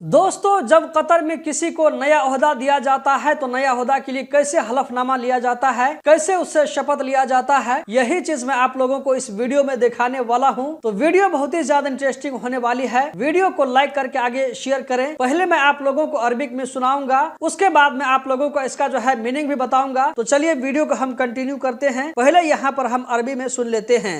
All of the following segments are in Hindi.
दोस्तों, जब कतर में किसी को नया ओहदा दिया जाता है तो नया ओहदा के लिए कैसे हलफनामा लिया जाता है, कैसे उससे शपथ लिया जाता है, यही चीज मैं आप लोगों को इस वीडियो में दिखाने वाला हूं। तो वीडियो बहुत ही ज्यादा इंटरेस्टिंग होने वाली है। वीडियो को लाइक करके आगे शेयर करें। पहले मैं आप लोगों को अरबिक में सुनाऊंगा, उसके बाद मैं आप लोगों को इसका जो है मीनिंग भी बताऊंगा। तो चलिए वीडियो को हम कंटिन्यू करते हैं। पहले यहाँ पर हम अरबी में सुन लेते हैं।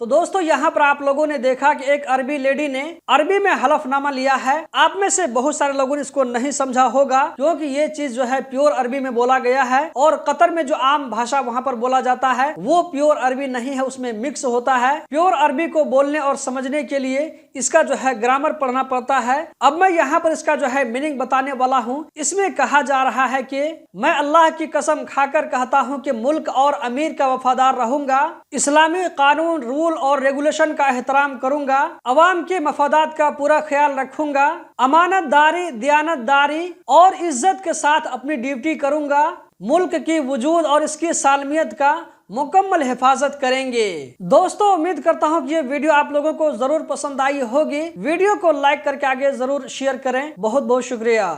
तो दोस्तों, यहाँ पर आप लोगों ने देखा कि एक अरबी लेडी ने अरबी में हलफनामा लिया है। आप में से बहुत सारे लोगों ने इसको नहीं समझा होगा, क्योंकि ये चीज जो है प्योर अरबी में बोला गया है और कतर में जो आम भाषा वहाँ पर बोला जाता है वो प्योर अरबी नहीं है, उसमें मिक्स होता है। प्योर अरबी को बोलने और समझने के लिए इसका जो है ग्रामर पढ़ना पड़ता है। अब मैं यहाँ पर इसका जो है मीनिंग बताने वाला हूँ। इसमें कहा जा रहा है कि मैं अल्लाह की कसम खाकर कहता हूँ कि मुल्क और अमीर का वफादार रहूंगा, इस्लामी कानून रूल और रेगुलेशन का एहतराम करूंगा, अवाम के मफादात का पूरा ख्याल रखूंगा, अमानतदारी, दयानतदारी और इज्जत के साथ अपनी ड्यूटी करूंगा, मुल्क की वजूद और इसकी सालमियत का मुकम्मल हिफाजत करेंगे। दोस्तों, उम्मीद करता हूं कि ये वीडियो आप लोगों को जरूर पसंद आई होगी। वीडियो को लाइक करके आगे जरूर शेयर करें। बहुत बहुत शुक्रिया।